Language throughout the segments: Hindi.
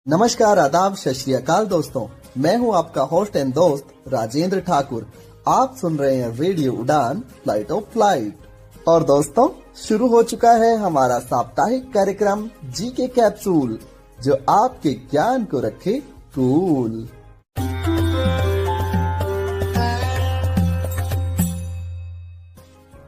नमस्कार, आदाब, सत श्री अकाल दोस्तों। मैं हूं आपका होस्ट एंड दोस्त राजेंद्र ठाकुर। आप सुन रहे हैं रेडियो उड़ान फ्लाइट ऑफ फ्लाइट। और दोस्तों, शुरू हो चुका है हमारा साप्ताहिक कार्यक्रम जी के कैप्सूल, जो आपके ज्ञान को रखे कूल।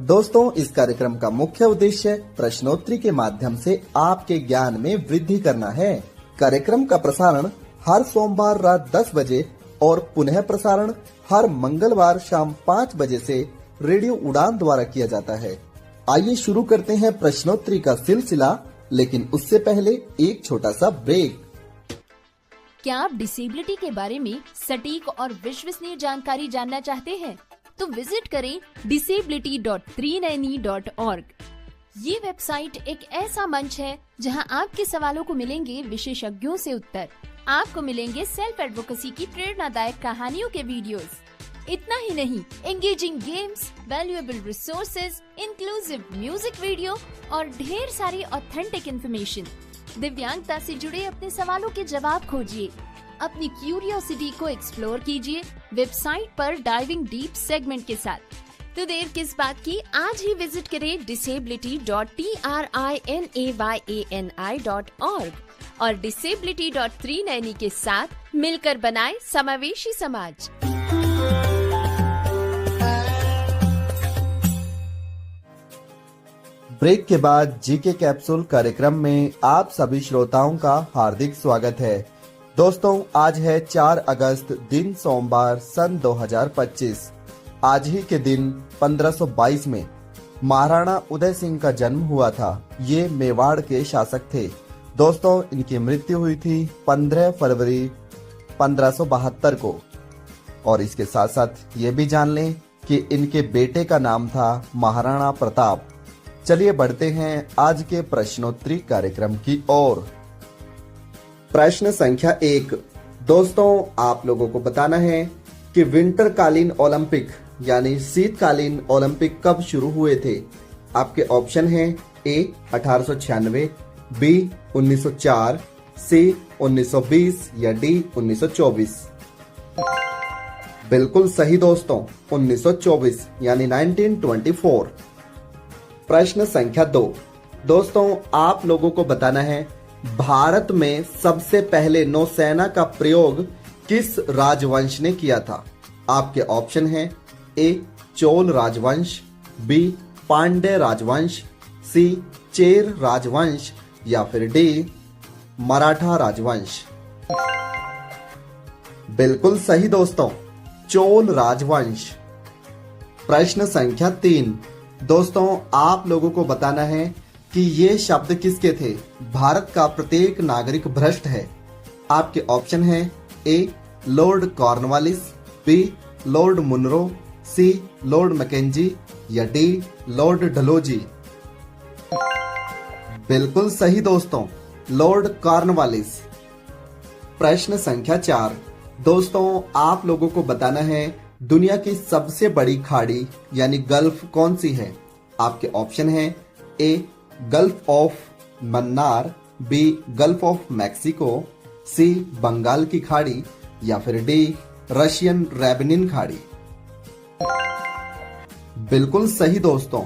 दोस्तों, इस कार्यक्रम का मुख्य उद्देश्य प्रश्नोत्तरी के माध्यम से आपके ज्ञान में वृद्धि करना है। कार्यक्रम का प्रसारण हर सोमवार रात 10 बजे और पुनः प्रसारण हर मंगलवार शाम 5 बजे से रेडियो उड़ान द्वारा किया जाता है। आइए शुरू करते हैं प्रश्नोत्तरी का सिलसिला, लेकिन उससे पहले एक छोटा सा ब्रेक। क्या आप डिसेबिलिटी के बारे में सटीक और विश्वसनीय जानकारी जानना चाहते हैं? तो विजिट करें disability.390.org। ये वेबसाइट एक ऐसा मंच है जहां आपके सवालों को मिलेंगे विशेषज्ञों से उत्तर। आपको मिलेंगे सेल्फ एडवोकेसी की प्रेरणादायक कहानियों के वीडियोस। इतना ही नहीं, engaging games, valuable resources, inclusive music video और ढेर सारी ऑथेंटिक इन्फॉर्मेशन। दिव्यांगता से जुड़े अपने सवालों के जवाब खोजिए, अपनी क्यूरियोसिटी को एक्सप्लोर कीजिए वेबसाइट पर डाइविंग डीप सेगमेंट के साथ। तो देर किस बात की, आज ही विजिट करें disability.trinayani.org और disability.390 के साथ मिलकर बनाए समावेशी समाज। ब्रेक के बाद जीके कैप्सूल कार्यक्रम में आप सभी श्रोताओं का हार्दिक स्वागत है। दोस्तों, आज है 4 अगस्त, दिन सोमवार, सन 2025। आज ही के दिन 1522 में महाराणा उदय सिंह का जन्म हुआ था। ये मेवाड़ के शासक थे। दोस्तों, इनकी मृत्यु हुई थी 15 फरवरी 1572 को। और इसके साथ साथ ये भी जान लें कि इनके बेटे का नाम था महाराणा प्रताप। चलिए बढ़ते हैं आज के प्रश्नोत्तरी कार्यक्रम की ओर। प्रश्न संख्या 1। दोस्तों, आप लोगों को बताना है कि विंटरकालीन ओलंपिक यानी शीतकालीन ओलंपिक कब शुरू हुए थे। आपके ऑप्शन हैं ए 1896, बी 1904, सी 1920 या डी 1924। बिल्कुल सही दोस्तों, 1924 यानी 1924। प्रश्न संख्या 2। दोस्तों, आप लोगों को बताना है भारत में सबसे पहले नौसेना का प्रयोग किस राजवंश ने किया था। आपके ऑप्शन हैं ए चोल राजवंश, बी पांड्य राजवंश, सी चेर राजवंश या फिर डी मराठा राजवंश। बिल्कुल सही दोस्तों, चोल राजवंश। प्रश्न संख्या 3। दोस्तों, आप लोगों को बताना है कि ये शब्द किसके थे। भारत का प्रत्येक नागरिक भ्रष्ट है। आपके ऑप्शन हैं A Lord Cornwallis, B Lord Munro, C Lord Mackenzie या डी लॉर्ड डलहौजी। बिल्कुल सही दोस्तों, लॉर्ड कॉर्नवालिस। प्रश्न संख्या 4। दोस्तों, आप लोगों को बताना है दुनिया की सबसे बड़ी खाड़ी यानी गल्फ कौन सी है। आपके ऑप्शन हैं A Gulf of Mannar, B Gulf of Mexico, C Bengal की खाड़ी या फिर डी रशियन रैबनिन खाड़ी। बिल्कुल सही दोस्तों,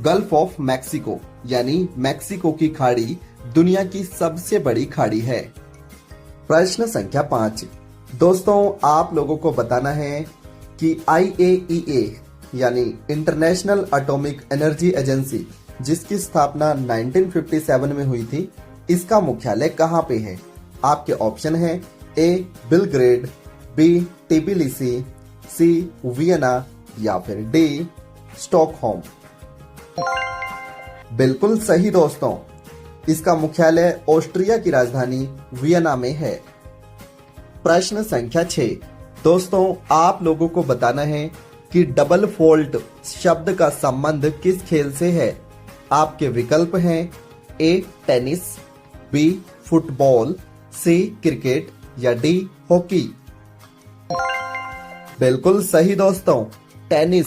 गल्फ ऑफ मैक्सिको यानी मैक्सिको की खाड़ी दुनिया की सबसे बड़ी खाड़ी है। प्रश्न संख्या 5। दोस्तों, आप लोगों को बताना है कि IAEA यानी इंटरनेशनल एटॉमिक एनर्जी एजेंसी, जिसकी स्थापना 1957 में हुई थी, इसका मुख्यालय कहाँ पे है। आपके ऑप्शन हैं ए बिलग्रेड, बी टिबिलिसी, सी वियना या फिर डी स्टॉकहोम। बिल्कुल सही दोस्तों, इसका मुख्यालय ऑस्ट्रिया की राजधानी वियना में है। प्रश्न संख्या 6। दोस्तों, आप लोगों को बताना है कि डबल फॉल्ट शब्द का संबंध किस खेल से है। आपके विकल्प हैं ए टेनिस, बी फुटबॉल, सी क्रिकेट या डी हॉकी। बिल्कुल सही दोस्तों, टेनिस।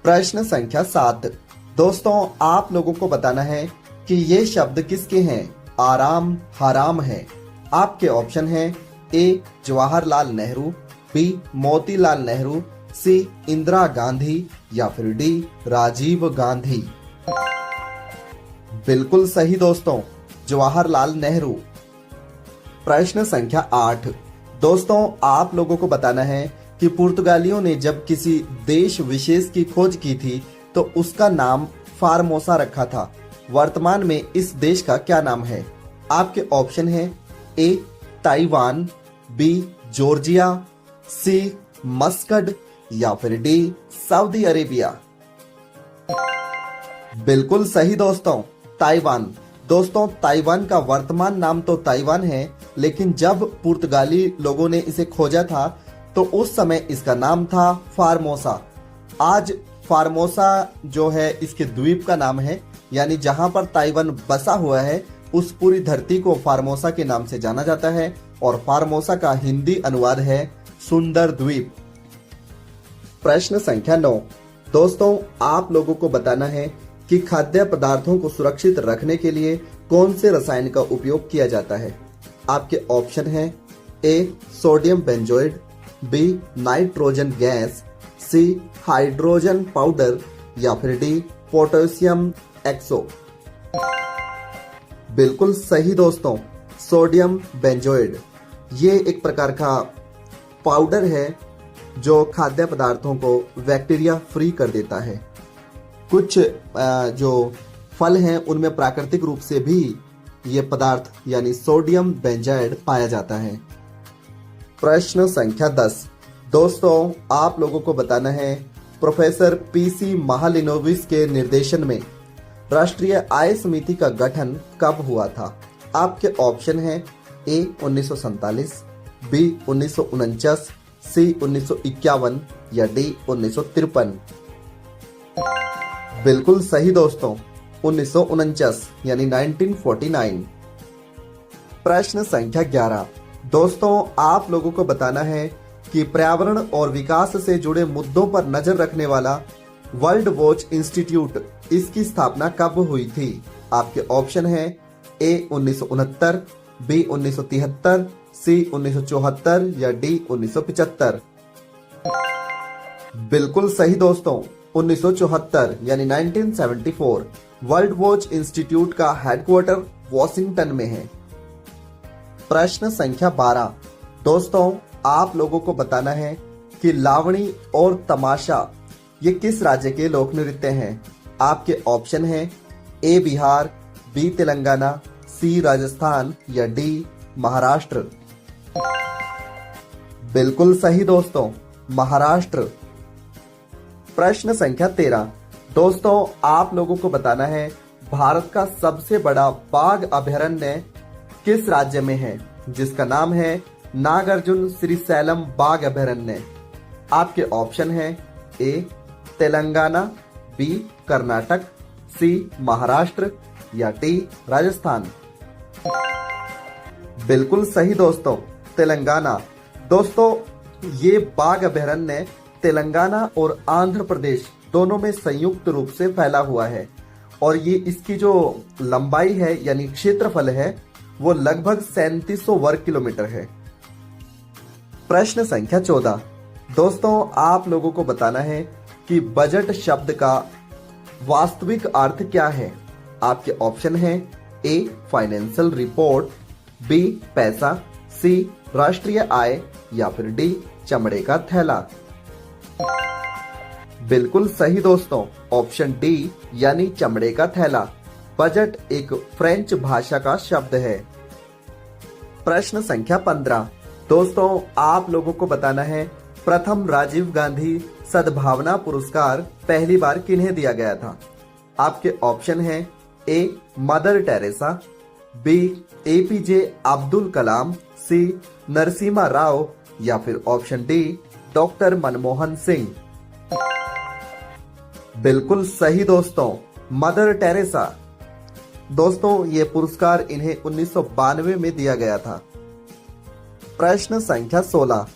प्रश्न संख्या 7। दोस्तों, आप लोगों को बताना है कि ये शब्द किसके हैं। आराम हराम है। आपके ऑप्शन हैं ए जवाहरलाल नेहरू, बी मोतीलाल नेहरू, सी इंदिरा गांधी या फिर डी राजीव गांधी। बिल्कुल सही दोस्तों, जवाहरलाल नेहरू। प्रश्न संख्या 8। दोस्तों आप लोगों को बताना है कि पुर्तगालियों ने जब किसी देश विशेष की खोज की थी तो उसका नाम फार्मोसा रखा था। वर्तमान में इस देश का क्या नाम है? आपके ऑप्शन है ए ताइवान, बी जॉर्जिया, सी मस्कट या फिर डी सऊदी अरेबिया। बिल्कुल सही दोस्तों, ताइवान। दोस्तों ताइवान का वर्तमान नाम तो ताइवान है, लेकिन जब पुर्तगाली लोगों ने इसे खोजा था तो उस समय इसका नाम था फार्मोसा। आज फार्मोसा जो है इसके द्वीप का नाम है, यानी जहां पर ताइवान बसा हुआ है उस पूरी धरती को फार्मोसा के नाम से जाना जाता है और फार्मोसा का हिंदी अनुवाद है सुंदर द्वीप। प्रश्न संख्या 9। दोस्तों आप लोगों को बताना है कि खाद्य पदार्थों को सुरक्षित रखने के लिए कौन से रसायन का उपयोग किया जाता है? आपके ऑप्शन है A sodium benzoate, B nitrogen gas, C hydrogen powder या फिर डी पोटेशियम एक्सो। बिल्कुल सही दोस्तों, सोडियम बेंजोइड। ये एक प्रकार का पाउडर है जो खाद्य पदार्थों को बैक्टीरिया फ्री कर देता है। कुछ जो फल हैं उनमें प्राकृतिक रूप से भी ये पदार्थ यानी सोडियम बेंजाइड पाया जाता है। प्रश्न संख्या 10। दोस्तों आप लोगों को बताना है प्रोफेसर पीसी महालिनोविस के निर्देशन में राष्ट्रीय आय समिति का गठन कब हुआ था? आपके ऑप्शन है ए 1947, बी 1949, सी 1951 या डी 1953। बिल्कुल सही दोस्तों, 1949 यानी 1949। प्रश्न संख्या 11। दोस्तों आप लोगों को बताना है कि पर्यावरण और विकास से जुड़े मुद्दों पर नजर रखने वाला वर्ल्ड वॉच इंस्टीट्यूट इसकी स्थापना कब हुई थी? आपके ऑप्शन है ए 1969, बी 1973, सी 1974 या डी 1975। बिल्कुल सही दोस्तों, 1974 यानी 1974। वर्ल्ड वॉच इंस्टीट्यूट का हेडक्वार्टर वॉशिंगटन में है। प्रश्न संख्या 12। दोस्तों आप लोगों को बताना है कि लावणी और तमाशा ये किस राज्य के लोक नृत्य हैं? आपके ऑप्शन है ए बिहार, बी तेलंगाना, सी राजस्थान या डी महाराष्ट्र। बिल्कुल सही दोस्तों, महाराष्ट्र। प्रश्न संख्या 13। दोस्तों आप लोगों को बताना है भारत का सबसे बड़ा बाघ अभयारण्य किस राज्य में है, जिसका नाम है नागार्जुन श्रीशैलम बाघ अभयारण्य। आपके ऑप्शन है ए तेलंगाना, बी कर्नाटक, सी महाराष्ट्र या डी राजस्थान। बिल्कुल सही दोस्तों, तेलंगाना। दोस्तों ये बाघ अभयारण्य तेलंगाना और आंध्र प्रदेश दोनों में संयुक्त रूप से फैला हुआ है और ये इसकी जो लंबाई है यानी क्षेत्रफल है वो लगभग 3700 वर्ग किलोमीटर है। प्रश्न संख्या 14। दोस्तों आप लोगों को बताना है कि बजट शब्द का वास्तविक अर्थ क्या है? आपके ऑप्शन है ए फाइनेंशियल रिपोर्ट, बी पैसा, सी राष्ट्रीय आय या फिर डी चमड़े का थैला। बिल्कुल सही दोस्तों, ऑप्शन डी यानी चमड़े का थैला। बजट एक फ्रेंच भाषा का शब्द है। प्रश्न संख्या 15। दोस्तों आप लोगों को बताना है प्रथम राजीव गांधी सद्भावना पुरस्कार पहली बार किन्हें दिया गया था? आपके ऑप्शन है A Mother Teresa, B APJ Abdul Kalam, C Narasimha Rao या फिर option D doctor Manmohan Singh. बिल्कुल सही दोस्तों, मदर टेरेसा। दोस्तों ये पुरस्कार इन्हें 1992 में दिया गया था। प्रश्न संख्या 16।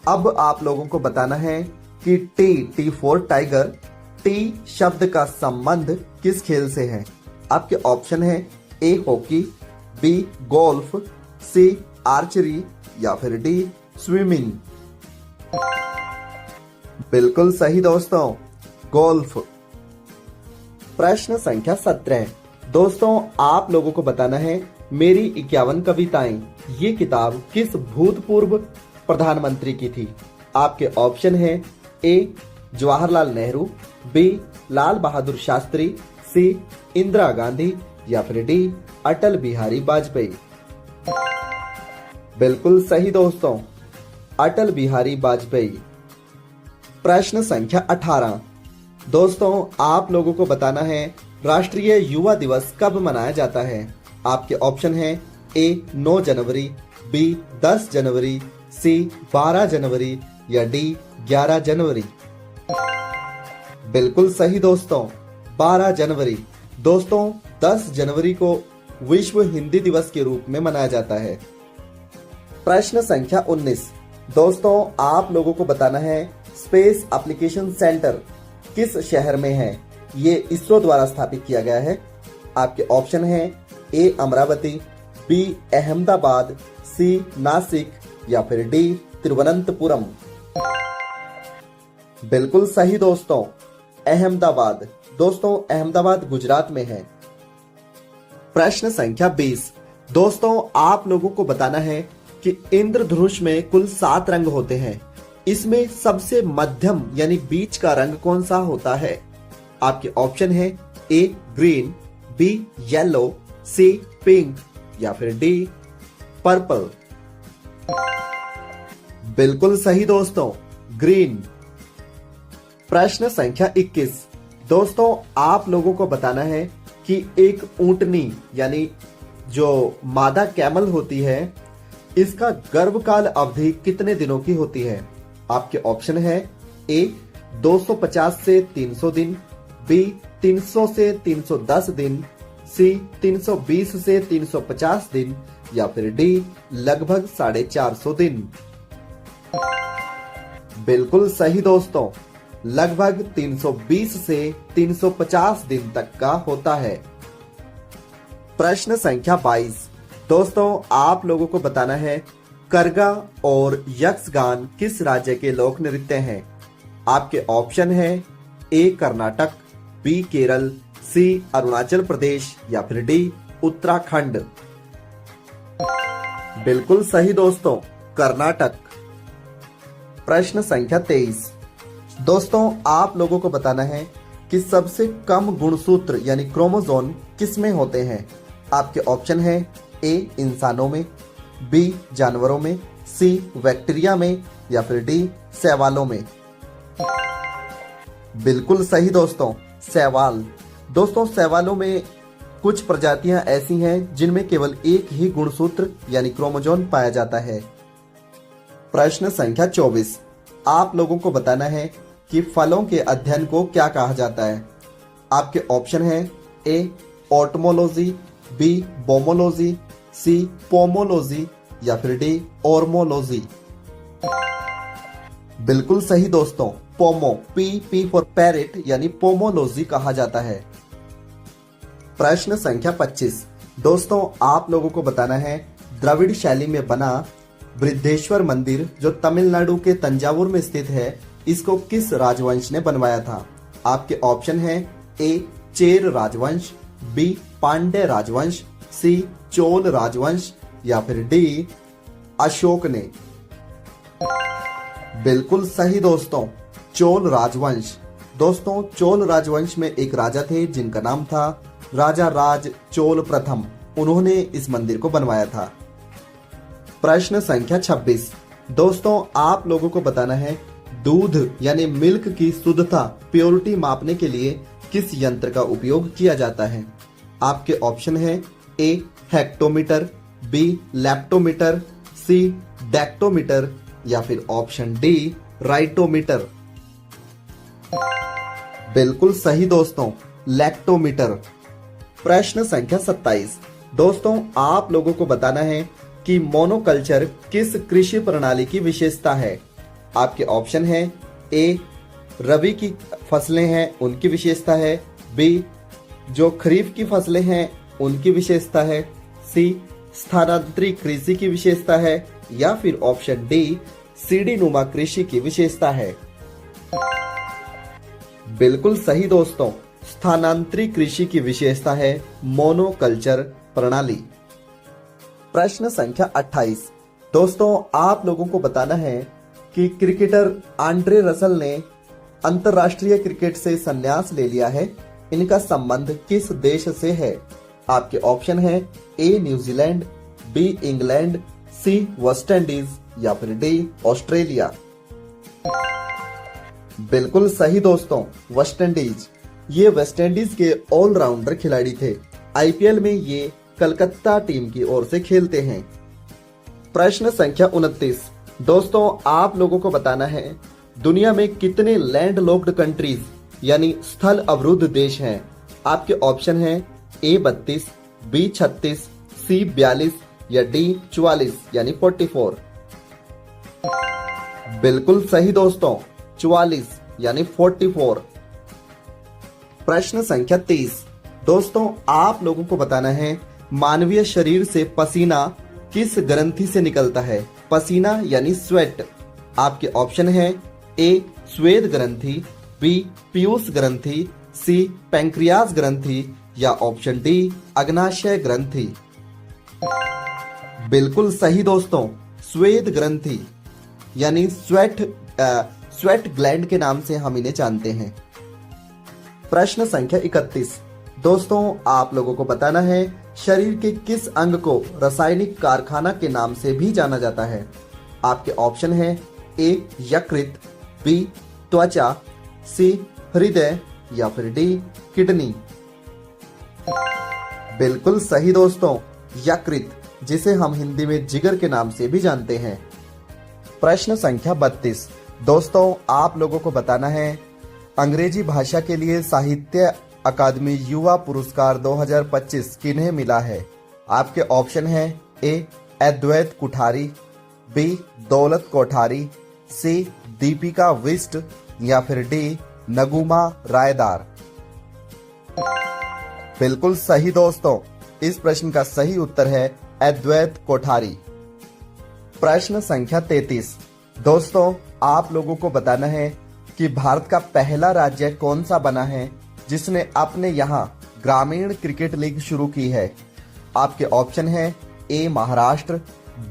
अब आप लोगों को बताना है कि टी फॉर टाइगर, टी शब्द का संबंध किस खेल से है? आपके ऑप्शन है A hockey, B golf, C archery या फिर डी स्विमिंग। बिल्कुल सही दोस्तों, गोल्फ। प्रश्न संख्या 17। दोस्तों आप लोगों को बताना है मेरी 51 कविताएं ये किताब किस भूतपूर्व प्रधानमंत्री की थी। आपके ऑप्शन है ए जवाहरलाल नेहरू, बी लाल बहादुर शास्त्री, सी इंदिरा गांधी या फिर डी अटल बिहारी वाजपेयी। बिल्कुल सही दोस्तों, अटल बिहारी वाजपेयी। प्रश्न संख्या 18। दोस्तों आप लोगों को बताना है राष्ट्रीय युवा दिवस कब मनाया जाता है। आपके ऑप्शन है ए 9 जनवरी, बी 10 जनवरी, सी 12 जनवरी या डी 11 जनवरी। बिल्कुल सही दोस्तों, 12 जनवरी। दोस्तों 10 जनवरी को विश्व हिंदी दिवस के रूप में मनाया जाता है। प्रश्न संख्या 19। दोस्तों आप लोगों को बताना है स्पेस एप्लीकेशन सेंटर किस शहर में है। ये इसरो द्वारा स्थापित किया गया है। आपके ऑप्शन है ए अमरावती, बी अहमदाबाद, सी नासिक या फिर डी तिरुवनंतपुरम। बिल्कुल सही दोस्तों, अहमदाबाद। दोस्तों अहमदाबाद गुजरात में है। प्रश्न संख्या 20। दोस्तों आप लोगों को बताना है कि इंद्रधनुष में कुल 7 रंग होते हैं। इसमें सबसे मध्यम यानी बीच का रंग कौन सा होता है। आपके ऑप्शन है ए ग्रीन, बी येलो, सी पिंक या फिर डी पर्पल। बिल्कुल सही दोस्तों, ग्रीन। प्रश्न संख्या 21। दोस्तों आप लोगों को बताना है कि एक ऊंटनी यानी जो मादा कैमल होती है इसका गर्भकाल अवधि कितने दिनों की होती है। आपके ऑप्शन है ए 250 से 300 दिन, बी 300 से 310 दिन, सी 320 से 350 दिन या फिर डी लगभग 450 दिन। बिल्कुल सही दोस्तों, लगभग 320 से 350 दिन तक का होता है। प्रश्न संख्या 22। दोस्तों आप लोगों को बताना है करगा और यक्षगान किस राज्य के लोक नृत्य हैं। आपके ऑप्शन है ए कर्नाटक, बी केरल, सी अरुणाचल प्रदेश या फिर डी उत्तराखंड। बिल्कुल सही दोस्तों, कर्नाटक। प्रश्न संख्या 23। दोस्तों आप लोगों को बताना है कि सबसे कम गुणसूत्र यानी क्रोमोसोम किसमें होते हैं। आपके ऑप्शन है ए इंसानों में, बी जानवरों में, सी बैक्टीरिया में या फिर डी शैवालों में। बिल्कुल सही दोस्तों, शैवाल। दोस्तों शैवालों में कुछ प्रजातियां ऐसी हैं जिनमें केवल एक ही गुणसूत्र यानी क्रोमोसोम पाया जाता है। प्रश्न संख्या 24। आप लोगों को बताना है कि फलों के अध्ययन को क्या कहा जाता है। आपके ऑप्शन है ए ऑटमोलॉजी, बी बोमोलॉजी, सी पोमोलॉजी या फिर डी ऑर्मोलॉजी। बिल्कुल सही दोस्तों, पोमो, पी फॉर पैरेट यानी पोमोलॉजी कहा जाता है। प्रश्न संख्या 25। दोस्तों आप लोगों को बताना है द्रविड़ शैली में बना बृद्धेश्वर मंदिर जो तमिलनाडु के तंजावुर में स्थित है इसको किस राजवंश ने बनवाया था। आपके ऑप्शन है ए चेर राजवंश, बी पांड्य राजवंश, सी चोल राजवंश या फिर डी अशोक ने। बिल्कुल सही दोस्तों, चोल राजवंश। दोस्तों चोल राजवंश में एक राजा थे जिनका नाम था राजा राज चोल प्रथम। उन्होंने इस मंदिर को बनवाया था। प्रश्न संख्या 26। दोस्तों आप लोगों को बताना है दूध यानी मिल्क की शुद्धता प्योरिटी मापने के लिए किस यंत्र का उपयोग किया जाता है। आपके ऑप्शन है ए हेक्टोमीटर, बी लैप्टोमीटर, सी डेक्टोमीटर या फिर ऑप्शन डी राइटोमीटर। बिल्कुल सही दोस्तों, लैक्टोमीटर। प्रश्न संख्या 27। दोस्तों आप लोगों को बताना है कि मोनोकल्चर किस कृषि प्रणाली की विशेषता है। आपके ऑप्शन है ए रबी की फसलें हैं उनकी विशेषता है, बी जो खरीफ की फसलें हैं उनकी विशेषता है, सी स्थानांतरी कृषि की विशेषता है या फिर ऑप्शन डी सीढ़ी नुमा कृषि की विशेषता है। बिल्कुल सही दोस्तों, स्थानांतरी कृषि की विशेषता है मोनोकल्चर प्रणाली। प्रश्न संख्या 28। दोस्तों आप लोगों को बताना है कि क्रिकेटर आंद्रे रसल ने अंतरराष्ट्रीय क्रिकेट से संन्यास ले लिया है। इनका संबंध किस देश से है? आपके ऑप्शन है ए न्यूजीलैंड, बी इंग्लैंड, सी वेस्ट इंडीज या फिर डी ऑस्ट्रेलिया। बिल्कुल सही दोस्तों, वेस्ट इंडीज। ये वेस्ट इंडीज के ऑलराउंडर खिलाड़ी थे। आईपीएल में ये कलकत्ता टीम की ओर से खेलते हैं। प्रश्न संख्या 29। दोस्तों आप लोगों को बताना है दुनिया में कितने लैंड लॉक्ड कंट्रीज यानी स्थल अवरुद्ध देश हैं? आपके ऑप्शन है ए 32, बी 36, सी 42 या डी 44 यानी 44। बिल्कुल सही दोस्तों, 44 यानी 44। प्रश्न संख्या 30। दोस्तों आप लोगों को बताना है मानवीय शरीर से पसीना किस ग्रंथि से निकलता है? पसीना यानी स्वेट। आपके ऑप्शन है ए स्वेद ग्रंथि, बी पीयूष ग्रंथि, सी पैंक्रियास ग्रंथि या ऑप्शन डी अग्नाशय ग्रंथि। बिल्कुल सही दोस्तों, स्वेद ग्रंथि यानी स्वेट ग्लैंड के नाम से हम इन्हें जानते हैं। प्रश्न संख्या 31। दोस्तों आप लोगों को बताना है शरीर के किस अंग को रासायनिक कारखाना के नाम से भी जाना जाता है? आपके ऑप्शन है ए यकृत, बी त्वचा, सी हृदय या फिर डी किडनी। बिल्कुल सही दोस्तों, यकृत, जिसे हम हिंदी में जिगर के नाम से भी जानते हैं। प्रश्न संख्या 32। दोस्तों आप लोगों को बताना है अंग्रेजी भाषा के लिए साहित्य अकादमी युवा पुरस्कार 2025 किन्हें मिला है? आपके ऑप्शन है ए अद्वैत कुठारी, बी दौलत कोठारी, सी दीपिका विस्ट या फिर डी नगुमा रायदार। बिल्कुल सही दोस्तों, इस प्रश्न का सही उत्तर है अद्वैत कोठारी। प्रश्न संख्या 33। दोस्तों आप लोगों को बताना है कि भारत का पहला राज्य कौन सा बना है जिसने अपने यहाँ ग्रामीण क्रिकेट लीग शुरू की है? आपके ऑप्शन है ए महाराष्ट्र,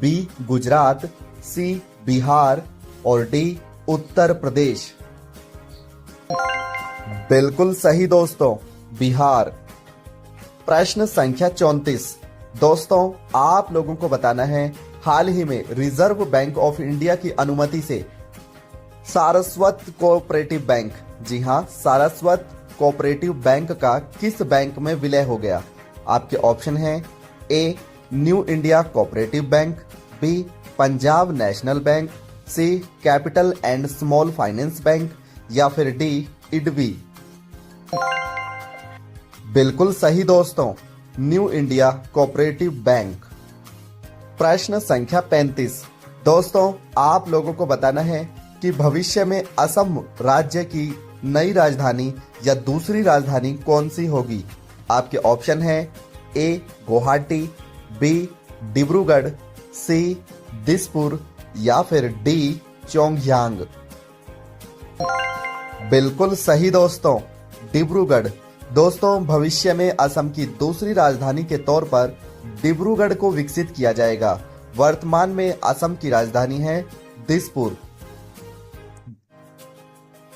बी गुजरात, सी बिहार और डी उत्तर प्रदेश। बिल्कुल सही दोस्तों, बिहार। प्रश्न संख्या 34। दोस्तों आप लोगों को बताना है हाल ही में रिजर्व बैंक ऑफ इंडिया की अनुमति से सारस्वत कोऑपरेटिव बैंक, जी हां सारस्वत कोऑपरेटिव बैंक का किस बैंक में विलय हो गया? आपके ऑप्शन है A New India Cooperative Bank, B Punjab National Bank, C Capital and Small Finance Bank या फिर डी इडबी। बिल्कुल सही दोस्तों, न्यू इंडिया कोऑपरेटिव बैंक। प्रश्न संख्या 35। दोस्तों आप लोगों को बताना है कि भविष्य में असम राज्य की नई राजधानी या दूसरी राजधानी कौन सी होगी? आपके ऑप्शन है ए गुवाहाटी, बी डिब्रूगढ़, सी दिसपुर या फिर डी चोंगयांग। बिल्कुल सही दोस्तों, डिब्रूगढ़। दोस्तों भविष्य में असम की दूसरी राजधानी के तौर पर डिब्रूगढ़ को विकसित किया जाएगा। वर्तमान में असम की राजधानी है दिसपुर।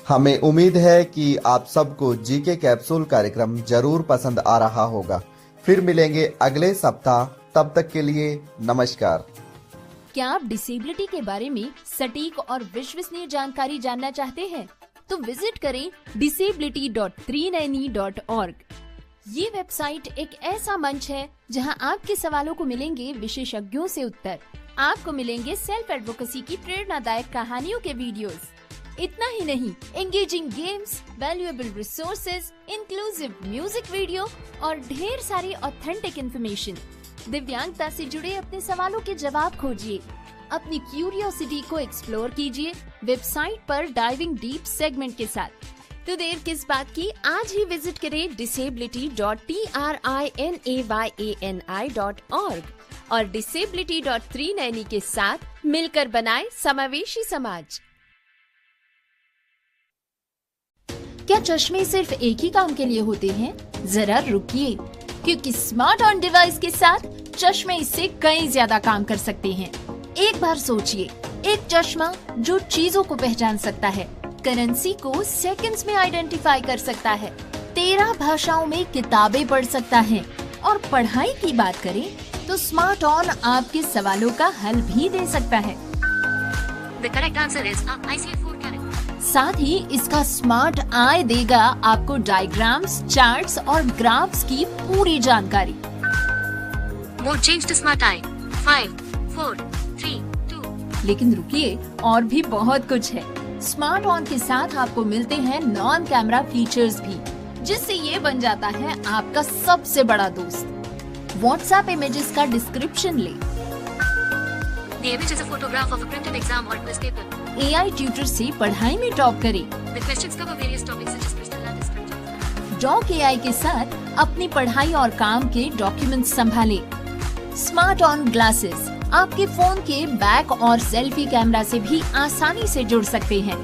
हमें उम्मीद है कि आप सबको जीके कैप्सूल कार्यक्रम जरूर पसंद आ रहा होगा। फिर मिलेंगे अगले सप्ताह, तब तक के लिए नमस्कार। क्या आप डिसेबिलिटी के बारे में सटीक और विश्वसनीय जानकारी जानना चाहते हैं? तो विजिट करें disability.390.org। ये वेबसाइट एक ऐसा मंच है जहां आपके सवालों को मिलेंगे विशेषज्ञों से उत्तर। आपको मिलेंगे सेल्फ एडवोकेसी की प्रेरणादायक कहानियों के वीडियोस। इतना ही नहीं, engaging games, valuable resources, inclusive music video और ढेर सारी ऑथेंटिक इंफॉर्मेशन। दिव्यांगता से जुड़े अपने सवालों के जवाब खोजिए, अपनी क्यूरियोसिटी को एक्सप्लोर कीजिए वेबसाइट पर डाइविंग डीप सेगमेंट के साथ। तो देर किस बात की, आज ही विजिट करें disability.trinayani.org और Disability.3 नैनी के साथ मिलकर बनाए समावेशी समाज। क्या चश्मे सिर्फ एक ही काम के लिए होते हैं? जरा रुकिए, क्योंकि स्मार्ट ऑन डिवाइस के साथ चश्मे इससे कई ज्यादा काम कर सकते हैं। एक बार सोचिए, एक चश्मा जो चीजों को पहचान सकता है, करेंसी को सेकंड्स में आइडेंटिफाई कर सकता है, 13 भाषाओं में किताबें पढ़ सकता है, और पढ़ाई की बात करें तो स्मार्ट ऑन आपके सवालों का हल भी दे सकता है। The correct answer is ICF4 character. साथ ही इसका स्मार्ट आई देगा आपको डायग्राम्स, चार्ट्स और ग्राफ्स की पूरी जानकारी। Mode change to smart eye. 5, 4, 3, 2. लेकिन रुकिए, और भी बहुत कुछ है। स्मार्ट ऑन के साथ आपको मिलते हैं नॉन कैमरा फीचर्स भी, जिससे ये बन जाता है आपका सबसे बड़ा दोस्त। व्हाट्सएप इमेजेस का डिस्क्रिप्शन ले, The image is a photograph of a printed exam or quiz paper. AI tutor से पढ़ाई में टॉप करें। The questions cover various topics such as crystal and structure. Doc AI के साथ अपनी पढ़ाई और काम के डॉक्यूमेंट्स संभालें। स्मार्ट ऑन ग्लासेस आपके फोन के बैक और सेल्फी कैमरा से भी आसानी से जुड़ सकते हैं।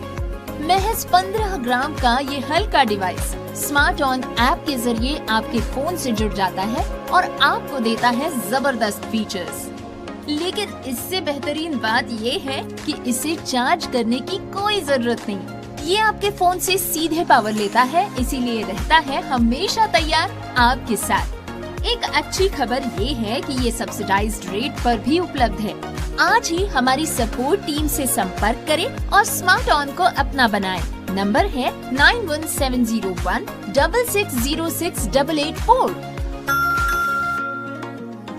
महज 15 ग्राम का ये हल्का डिवाइस स्मार्ट ऑन ऐप के जरिए आपके फोन से जुड़ जाता है और आपको देता है जबरदस्त फीचर्स। लेकिन इससे बेहतरीन बात ये है कि इसे चार्ज करने की कोई जरूरत नहीं। ये आपके फोन से सीधे पावर लेता है, इसीलिए रहता है हमेशा तैयार आपके साथ। एक अच्छी खबर ये है कि ये सब्सिडाइज्ड रेट पर भी उपलब्ध है। आज ही हमारी सपोर्ट टीम से संपर्क करें और स्मार्ट ऑन को अपना बनाएं। नंबर है 917016606884।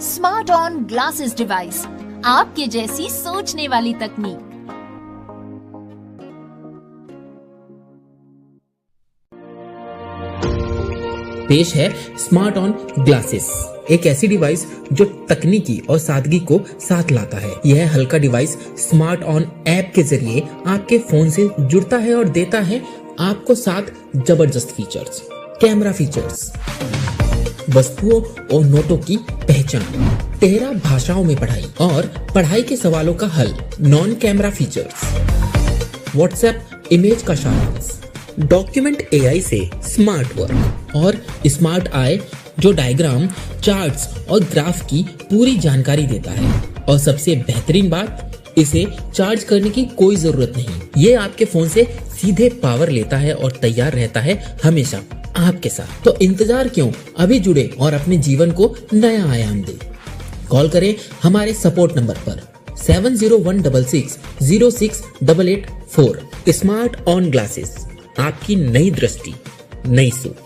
स्मार्ट ऑन ग्लासेस डिवाइस, आपके जैसी सोचने वाली तकनीक। पेश है स्मार्ट ऑन ग्लासेस, एक ऐसी डिवाइस जो तकनीकी और सादगी को साथ लाता है। यह हल्का डिवाइस स्मार्ट ऑन ऐप के जरिए आपके फोन से जुड़ता है और देता है आपको 7 जबरदस्त फीचर्स। कैमरा फीचर्स, वस्तुओं और नोटों की पहचान, 13 भाषाओं में पढ़ाई और पढ़ाई के सवालों का हल। Non camera features, WhatsApp image का सारांश, डॉक्यूमेंट AI से स्मार्ट वर्क और स्मार्ट आई जो डायग्राम, चार्ट्स और ग्राफ की पूरी जानकारी देता है। और सबसे बेहतरीन बात, इसे चार्ज करने की कोई जरूरत नहीं। ये आपके फोन से सीधे पावर लेता है और तैयार रहता है हमेशा आपके साथ। तो इंतजार क्यों, अभी जुड़े और अपने जीवन को नया आयाम दे। कॉल करें हमारे सपोर्ट नंबर पर 7016606884। स्मार्ट ऑन ग्लासेस, आपकी नई दृष्टि, नई सोच।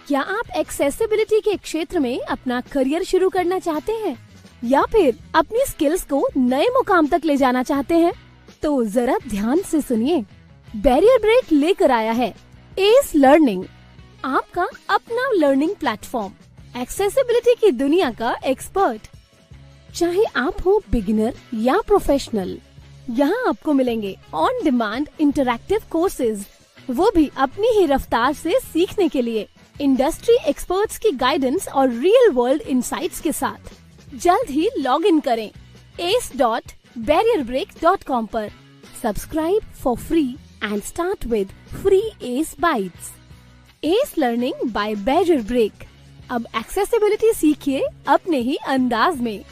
क्या आप एक्सेसिबिलिटी के क्षेत्र में अपना करियर शुरू करना चाहते हैं या फिर अपनी स्किल्स को नए मुकाम तक ले जाना चाहते हैं? तो जरा ध्यान से सुनिए, बैरियर ब्रेक लेकर आया है एस लर्निंग, आपका अपना लर्निंग प्लेटफॉर्म, एक्सेसिबिलिटी की दुनिया का एक्सपर्ट। चाहे आप हो बिगिनर या प्रोफेशनल, यहाँ आपको मिलेंगे ऑन डिमांड इंटरैक्टिव कोर्सेज, वो भी अपनी ही रफ्तार से सीखने के लिए, इंडस्ट्री एक्सपर्ट्स की गाइडेंस और रियल वर्ल्ड इनसाइट्स के साथ। जल्द ही लॉग इन करें ace.barrierbreak.com पर। Subscribe for free and start with free Ace bytes. Ace learning by Barrier Break. अब एक्सेसिबिलिटी सीखिए अपने ही अंदाज में।